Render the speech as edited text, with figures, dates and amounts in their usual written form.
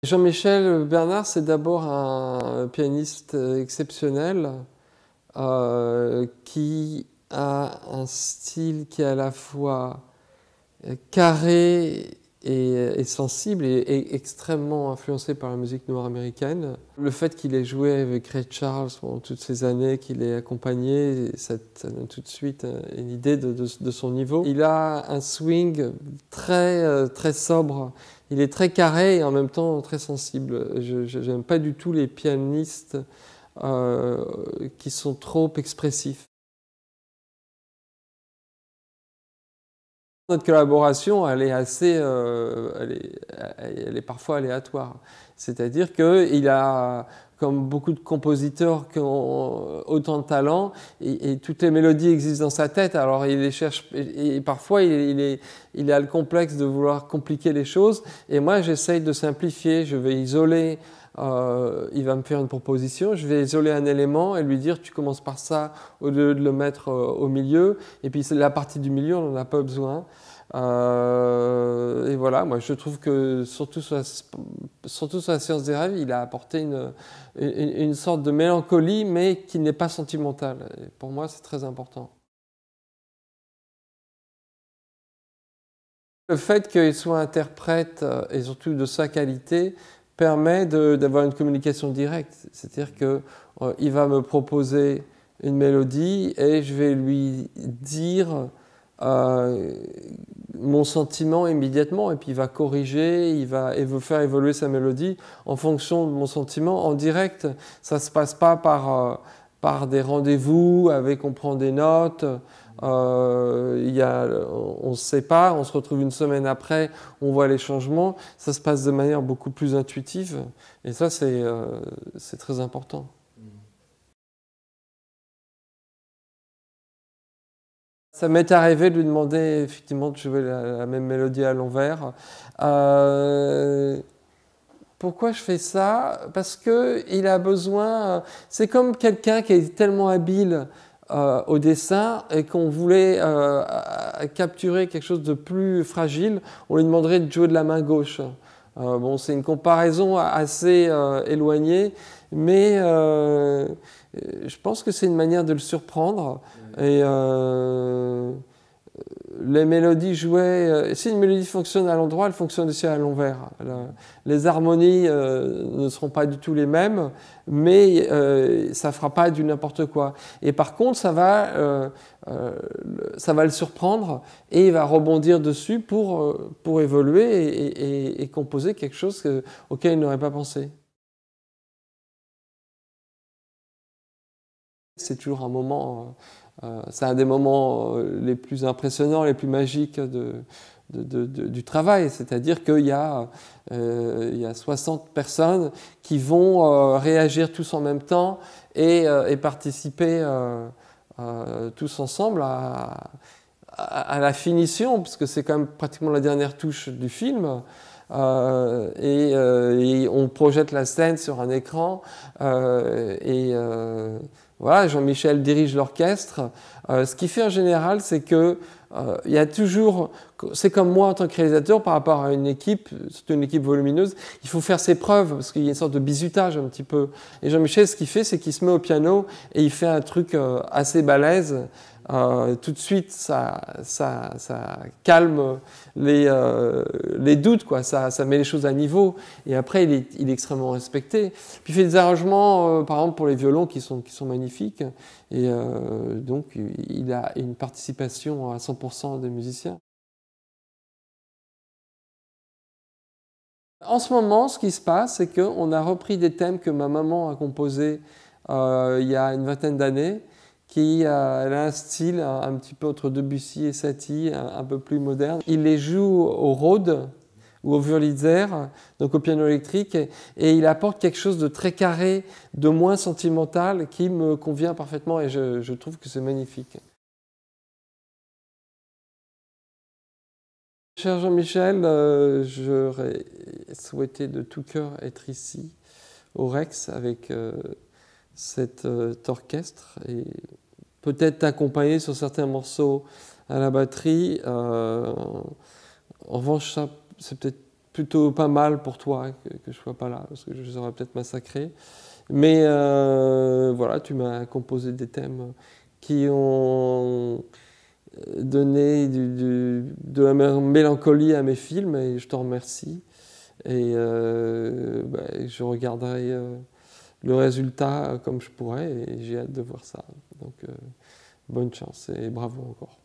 Jean-Michel Bernard, c'est d'abord un pianiste exceptionnel qui a un style qui est à la fois carré et sensible et extrêmement influencé par la musique noire américaine. Le fait qu'il ait joué avec Ray Charles pendant toutes ces années, qu'il ait accompagné, ça donne tout de suite une idée de son niveau. Il a un swing très sobre. Il est très carré et en même temps très sensible. Je n'aime pas du tout les pianistes qui sont trop expressifs. Notre collaboration, elle est assez, elle est parfois aléatoire. C'est-à-dire qu'il a, comme beaucoup de compositeurs qui ont autant de talent, et toutes les mélodies existent dans sa tête. Alors il les cherche, et parfois il a le complexe de vouloir compliquer les choses. Et moi, j'essaye de simplifier. Je vais isoler. Il va me faire une proposition, je vais isoler un élément et lui dire tu commences par ça au lieu de le mettre au milieu, et puis la partie du milieu on n'en a pas besoin. Et voilà, moi je trouve que surtout sur la Science des rêves, il a apporté une sorte de mélancolie mais qui n'est pas sentimentale. Et pour moi c'est très important. Le fait qu'il soit interprète et surtout de sa qualité permet d'avoir une communication directe. C'est-à-dire qu'il va me proposer une mélodie et je vais lui dire mon sentiment immédiatement et puis il va corriger, il va faire évoluer sa mélodie en fonction de mon sentiment en direct. Ça ne se passe pas par des rendez-vous avec on prend des notes. On se sépare, on se retrouve une semaine après, on voit les changements. Ça se passe de manière beaucoup plus intuitive. Et ça, c'est très important. Ça m'est arrivé de lui demander effectivement de jouer la même mélodie à l'envers. Pourquoi je fais ça? Parce qu'il a besoin... C'est comme quelqu'un qui est tellement habile au dessin et qu'on voulait capturer quelque chose de plus fragile, on lui demanderait de jouer de la main gauche. Bon, c'est une comparaison assez éloignée, mais je pense que c'est une manière de le surprendre. Et les mélodies jouées, si une mélodie fonctionne à l'endroit, elle fonctionne aussi à l'envers. Les harmonies ne seront pas du tout les mêmes, mais ça ne fera pas du n'importe quoi. Et par contre, ça va le surprendre et il va rebondir dessus pour évoluer et composer quelque chose auquel il n'aurait pas pensé. C'est toujours un moment... c'est un des moments les plus impressionnants, les plus magiques du travail. C'est-à-dire qu'il y a 60 personnes qui vont réagir tous en même temps et participer tous ensemble à la finition, parce que c'est quand même pratiquement la dernière touche du film. Et on projette la scène sur un écran voilà, Jean-Michel dirige l'orchestre. Ce qu'il fait en général, c'est que il y a toujours, c'est comme moi en tant que réalisateur par rapport à une équipe, surtout une équipe volumineuse, il faut faire ses preuves parce qu'il y a une sorte de bizutage un petit peu. Et Jean-Michel, ce qu'il fait, c'est qu'il se met au piano et il fait un truc assez balèze. Tout de suite, ça calme les doutes, quoi. Ça met les choses à niveau. Et après, il est extrêmement respecté. Puis il fait des arrangements, par exemple, pour les violons qui sont magnifiques. Et donc, il a une participation à 100% des musiciens. En ce moment, ce qui se passe, c'est qu'on a repris des thèmes que ma maman a composés il y a une vingtaine d'années. Elle a un style un petit peu entre Debussy et Satie, un peu plus moderne. Il les joue au Rhodes ou au Wurlitzer, donc au piano électrique, et il apporte quelque chose de très carré, de moins sentimental, qui me convient parfaitement et je trouve que c'est magnifique. Cher Jean-Michel, j'aurais souhaité de tout cœur être ici, au Rex, avec cet orchestre et peut-être t'accompagner sur certains morceaux à la batterie. En revanche, ça, c'est peut-être plutôt pas mal pour toi que je ne sois pas là, parce que je les aurais peut-être massacrés. Mais voilà, tu m'as composé des thèmes qui ont donné de la mélancolie à mes films, et je t'en remercie. Et je regarderai le résultat comme je pourrai, et j'ai hâte de voir ça. Donc bonne chance et bravo encore.